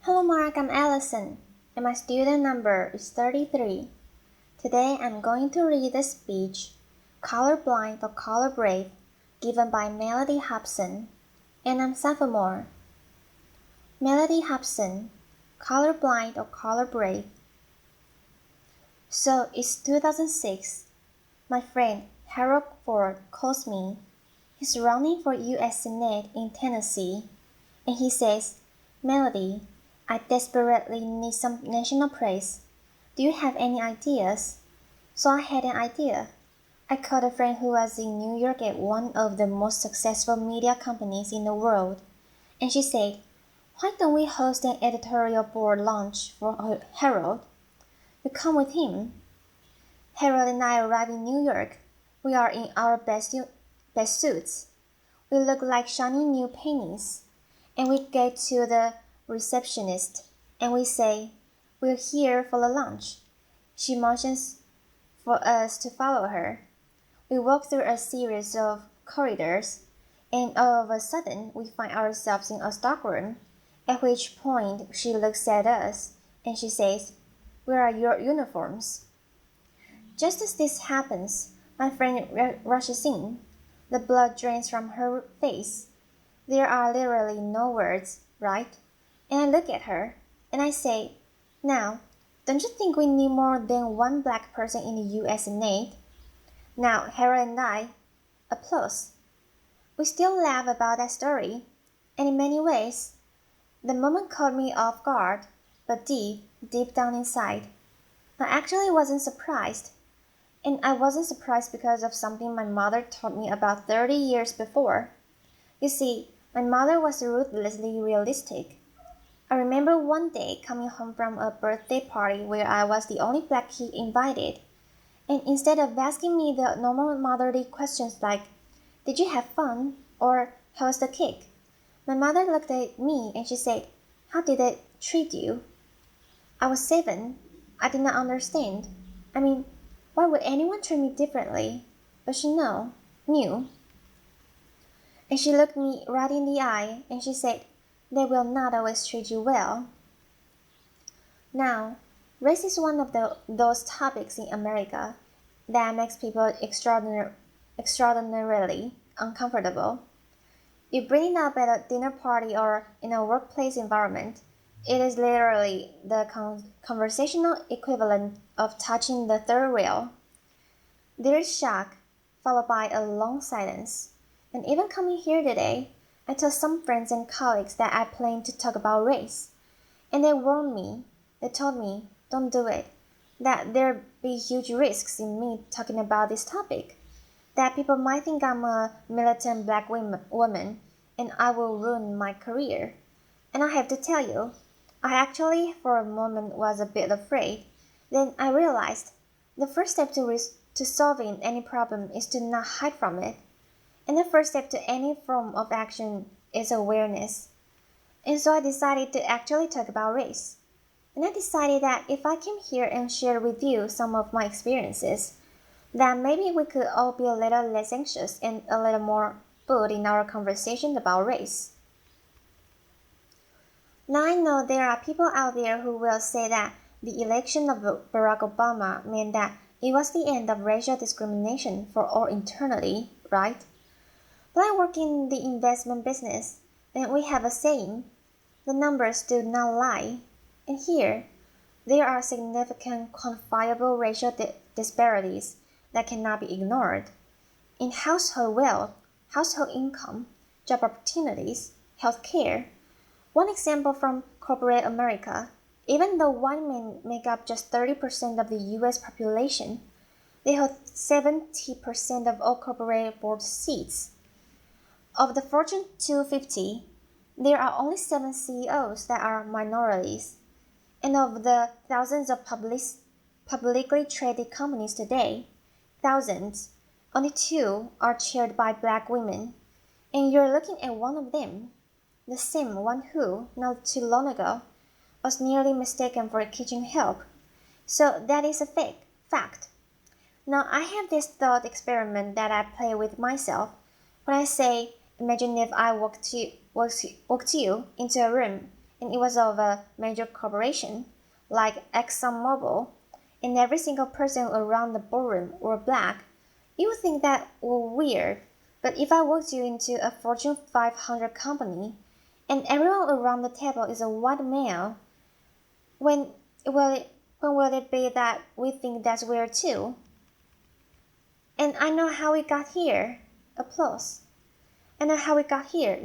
Hello Mark, I'm Allison, and my student number is 33. Today I'm going to read the speech, Colorblind or Color Brave, given by Mellody Hobson, and I'm sophomore. Mellody Hobson, Colorblind or Color Brave. So it's 2006. My friend Harold Ford calls me. He's running for U.S. Senate in Tennessee, and he says, Mellody, I desperately need some national praise. Do you have any ideas? So I had an idea. I called a friend who was in New York at one of the most successful media companies in the world, and she said, why don't we host an editorial board lunch for Harold? You come with him. Harold and I arrive in New York. We are in our best suits. We look like shiny new pennies. And we get to the receptionist and we say, we're here for the lunch. She motions for us to follow her. We walk through a series of corridors, and all of a sudden we find ourselves in a stockroom, at which point she looks at us and she says, where are your uniforms? Just as this happens, my friend rushes in. The blood drains from her face. There are literally no words, right? And I look at her, and I say, now, don't you think we need more than one black person in the U.S. Senate? Now, Harold and I, applause. We still laugh about that story, and in many ways, the moment caught me off guard, but deep down inside, I actually wasn't surprised. And I wasn't surprised because of something my mother taught me about 30 years before. You see, my mother was ruthlessly realistic. I remember one day coming home from a birthday party where I was the only black kid invited, and instead of asking me the normal motherly questions like, did you have fun? Or how was the cake? My mother looked at me and she said, how did it treat you? I was 7. I did not understand. I mean, why would anyone treat me differently? But she knew. And she looked me right in the eye and she said, they will not always treat you well. Now, race is one of those topics in America that makes people extraordinarily uncomfortable. You bring it up at a dinner party or in a workplace environment, it is literally the conversational equivalent of touching the third rail. There is shock, followed by a long silence. And even coming here today, I told some friends and colleagues that I plan to talk about race. And they warned me, they told me, don't do it, that there'd be huge risks in me talking about this topic, that people might think I'm a militant black woman and I will ruin my career. And I have to tell you, I actually for a moment was a bit afraid. Then I realized the first step to solving any problem is to not hide from it. And the first step to any form of action is awareness. And so I decided to actually talk about race. And I decided that if I came here and shared with you some of my experiences, then maybe we could all be a little less anxious and a little more bold in our conversation about race. Now I know there are people out there who will say that the election of Barack Obama meant that it was the end of racial discrimination for all eternity, right? But I work in the investment business, and we have a saying, the numbers do not lie. And here, there are significant quantifiable racial disparities that cannot be ignored. In household wealth, household income, job opportunities, health care. One example from corporate America, even though white men make up just 30% of the US population, they hold 70% of all corporate board seats. Of the Fortune 250, there are only 7 CEOs that are minorities. And of the thousands of publicly traded companies today, thousands, only 2 are chaired by black women. And you're looking at one of them, the same one who, not too long ago, was nearly mistaken for kitchen help. So that is a fact. Now I have this thought experiment that I play with myself when I say, imagine if I walked you into a room and it was of a major corporation, like ExxonMobil, and every single person around the boardroom were black, you would think that were weird. But if I walked you into a Fortune 500 company, and everyone around the table is a white male, when will it be that we think that's weird too? And I know how we got here. Applause. I know how we got here.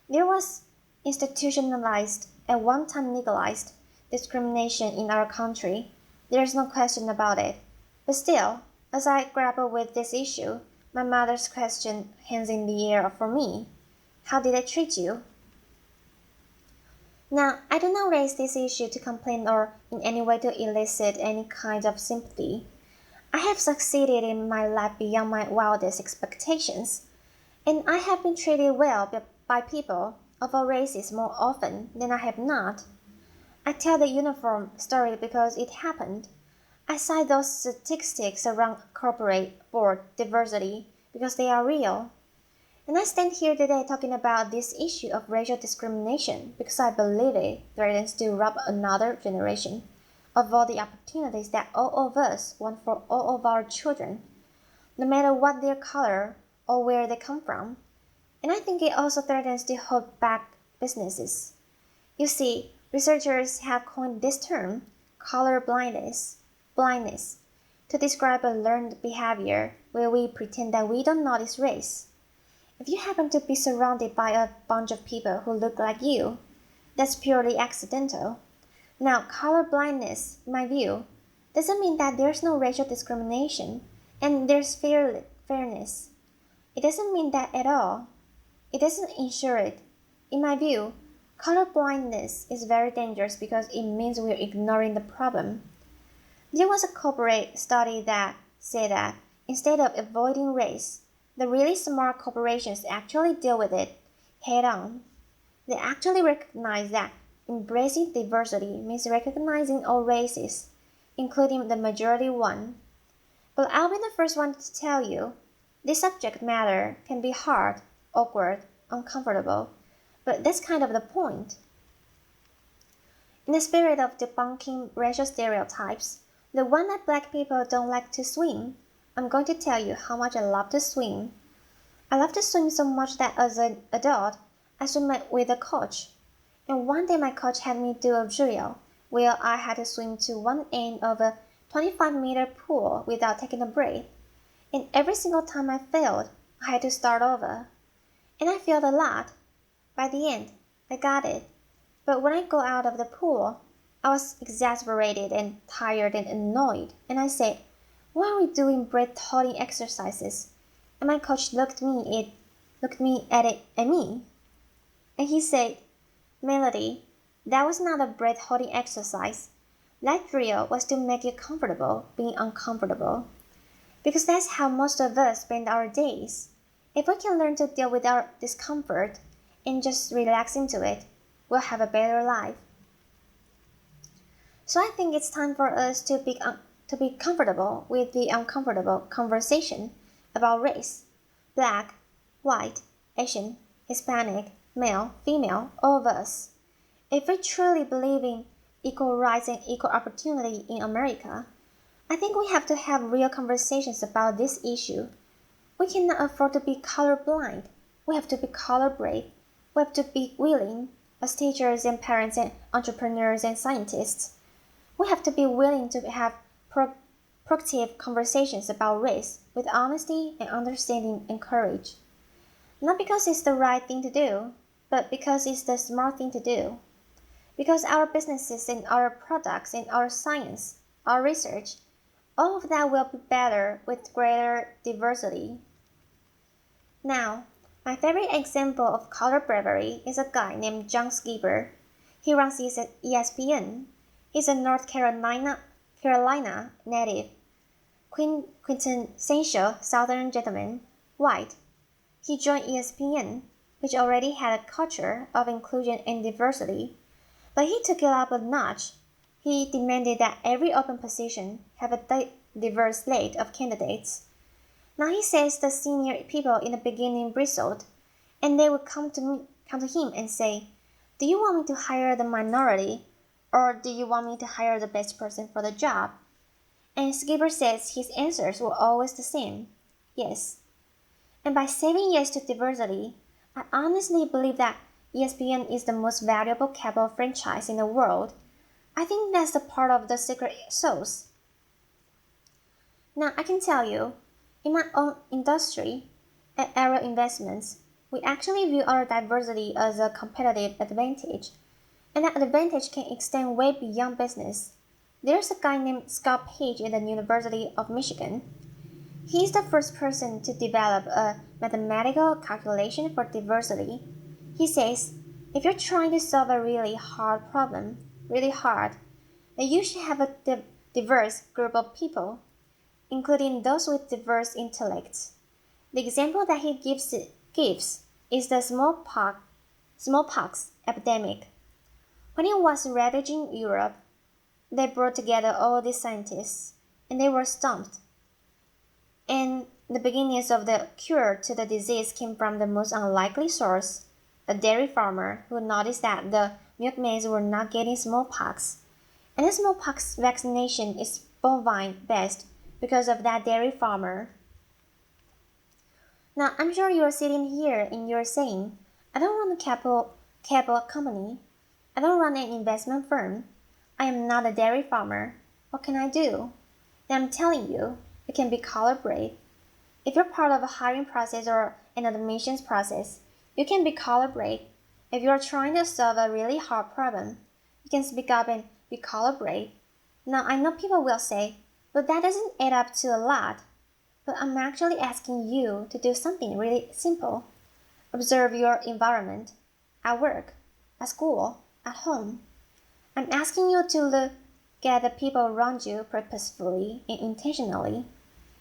There was institutionalized and one-time legalized discrimination in our country. There's no question about it. But still, as I grapple with this issue, my mother's question hangs in the air for me. How did I treat you? Now, I do not raise this issue to complain or in any way to elicit any kind of sympathy. I have succeeded in my life beyond my wildest expectations, and I have been treated well by people of all races more often than I have not. I tell the uniform story because it happened. I cite those statistics around corporate board diversity because they are real. And I stand here today talking about this issue of racial discrimination because I believe it threatens to rob another generation of all the opportunities that all of us want for all of our children, no matter what their color or where they come from. And I think it also threatens to hold back businesses. You see, researchers have coined this term, color blindness, to describe a learned behavior where we pretend that we don't notice race. If you happen to be surrounded by a bunch of people who look like you, that's purely accidental. Now, color blindness, in my view, doesn't mean that there's no racial discrimination and there's fairness. It doesn't mean that at all. It doesn't ensure it. In my view, color blindness is very dangerous because it means we're ignoring the problem. There was a corporate study that said that instead of avoiding race, the really smart corporations actually deal with it head on. They actually recognize that embracing diversity means recognizing all races, including the majority one. But I'll be the first one to tell you, this subject matter can be hard, awkward, uncomfortable, but that's kind of the point. In the spirit of debunking racial stereotypes, the one that black people don't like to swim, I'm going to tell you how much I love to swim. I love to swim so much that as an adult, I swim with a coach. And one day my coach had me do a drill where I had to swim to one end of a 25-meter pool without taking a breath. And every single time I failed, I had to start over. And I failed a lot. By the end, I got it. But when I go out of the pool, I was exasperated and tired and annoyed. And I said, why are we doing breath-holding exercises? And my coach looked me at me. And he said, Mellody, that was not a breath-holding exercise. That drill was to make you comfortable being uncomfortable. Because that's how most of us spend our days. If we can learn to deal with our discomfort and just relax into it, we'll have a better life. So I think it's time for us to be comfortable with the uncomfortable conversation about race. Black, white, Asian, Hispanic, male, female, all of us. If we truly believe in equal rights and equal opportunity in America, I think we have to have real conversations about this issue. We cannot afford to be colorblind. We have to be color brave. We have to be willing, as teachers and parents and entrepreneurs and scientists. We have to be willing to have proactive conversations about race with honesty and understanding and courage. Not because it's the right thing to do, but because it's the smart thing to do. Because our businesses and our products and our science, our research, all of that will be better with greater diversity. Now, my favorite example of color bravery is a guy named John Skipper. He runs ESPN. He's a North Carolina native, quintessential Southern gentleman, white. He joined ESPN, which already had a culture of inclusion and diversity, but he took it up a notch. He demanded that every open position have a diverse slate of candidates. Now he says the senior people in the beginning bristled, and they would come to him and say, Do you want me to hire the minority, or do you want me to hire the best person for the job? And Skipper says his answers were always the same, yes. And by saying yes to diversity, I honestly believe that ESPN is the most valuable cable franchise in the world. I think that's the part of the secret sauce. Now I can tell you, in my own industry, at Aero Investments, we actually view our diversity as a competitive advantage, and that advantage can extend way beyond business. There's a guy named Scott Page at the University of Michigan. He's the first person to develop a mathematical calculation for diversity. He says, if you're trying to solve a really hard problem, really hard, then you should have a diverse group of people, including those with diverse intellects. The example that he gives is the smallpox epidemic. When it was ravaging Europe, they brought together all these scientists, and they were stumped. And the beginnings of the cure to the disease came from the most unlikely source, a dairy farmer who noticed that the milkmaids were not getting smallpox. And the smallpox vaccination is bovine-based because of that dairy farmer. Now, I'm sure you're sitting here and you're saying, I don't run a cable company. I don't run an investment firm. I am not a dairy farmer. What can I do? And I'm telling you, it can be collaborate. If you're part of a hiring process or an admissions process, you can be collaborate. If you're trying to solve a really hard problem, you can speak up and be collaborate. Now, I know people will say, but that doesn't add up to a lot. But I'm actually asking you to do something really simple. Observe your environment, at work, at school, at home. I'm asking you to look at the people around you purposefully and intentionally.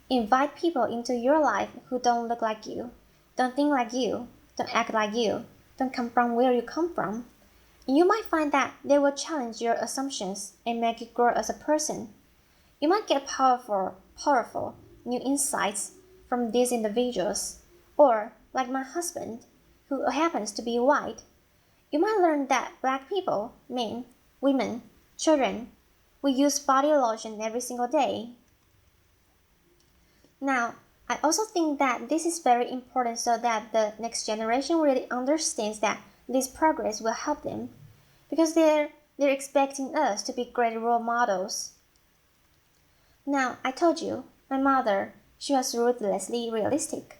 Invite people into your life who don't look like you, don't think like you, don't act like you, don't come from where you come from. And you might find that they will challenge your assumptions and make you grow as a person. You might get powerful new insights from these individuals, or like my husband, who happens to be white. You might learn that black people, men, women, children, we use body lotion every single day. Now, I also think that this is very important so that the next generation really understands that this progress will help them, because they're expecting us to be great role models. Now, I told you, my mother, she was ruthlessly realistic.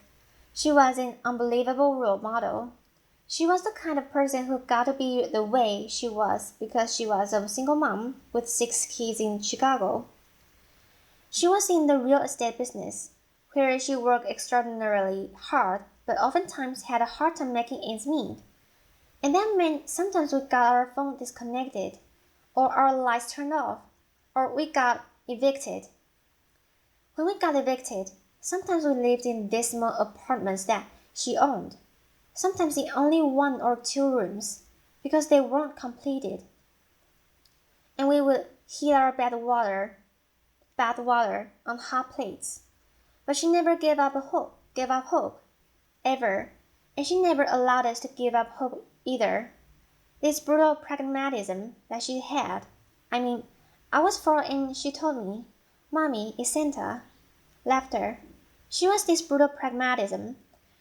She was an unbelievable role model. She was the kind of person who got to be the way she was because she was a single mom with 6 kids in Chicago. She was in the real estate business, where she worked extraordinarily hard, but oftentimes had a hard time making ends meet. And that meant sometimes we got our phone disconnected, or our lights turned off, or we got evicted. When we got evicted, sometimes we lived in dismal apartments that she owned, sometimes in only 1 or 2 rooms, because they weren't completed. And we would heat our bath water on hot plates. But she never gave up hope, ever, and she never allowed us to give up hope either. This brutal pragmatism that she had, I was 4 and she told me, Mommy, it's Santa. Laughter. She was this brutal pragmatism.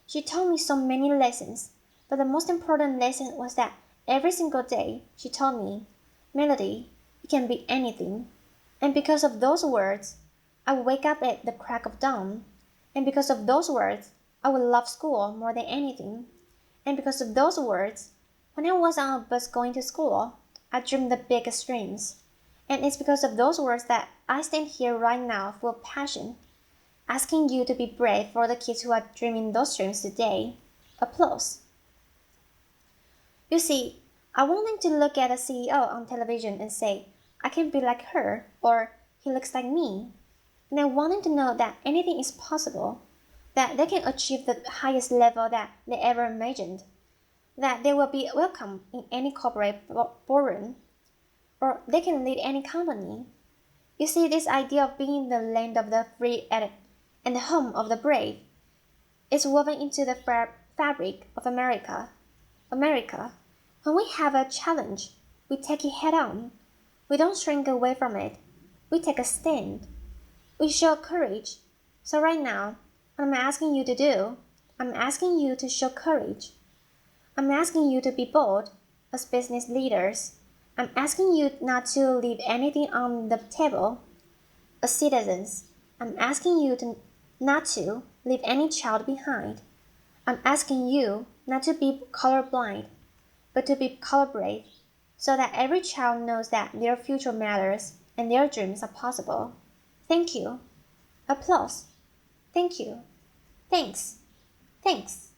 She taught me so many lessons, but the most important lesson was that every single day she told me, Mellody, it can be anything. And because of those words, I would wake up at the crack of dawn. And because of those words, I would love school more than anything. And because of those words, when I was on a bus going to school, I dreamed the biggest dreams. And it's because of those words that I stand here right now full of passion, asking you to be brave for the kids who are dreaming those dreams today. Applause. You see, I want them to look at a CEO on television and say, I can be like her, or he looks like me. And I want them to know that anything is possible, that they can achieve the highest level that they ever imagined, that they will be welcome in any corporate boardroom, or they can lead any company. You see, this idea of being the land of the free and the home of the brave is woven into the fabric of America. When we have a challenge, we take it head on. We don't shrink away from it. We take a stand. We show courage. So right now, what I'm asking you to do, I'm asking you to show courage. I'm asking you to be bold as business leaders. I'm asking you not to leave anything on the table. As citizens, I'm asking you not to leave any child behind. I'm asking you not to be colorblind, but to be colorbrave, so that every child knows that their future matters and their dreams are possible. Thank you. Applause. Thank you. Thanks. Thanks.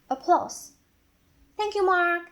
Applause. Thank you, Mark.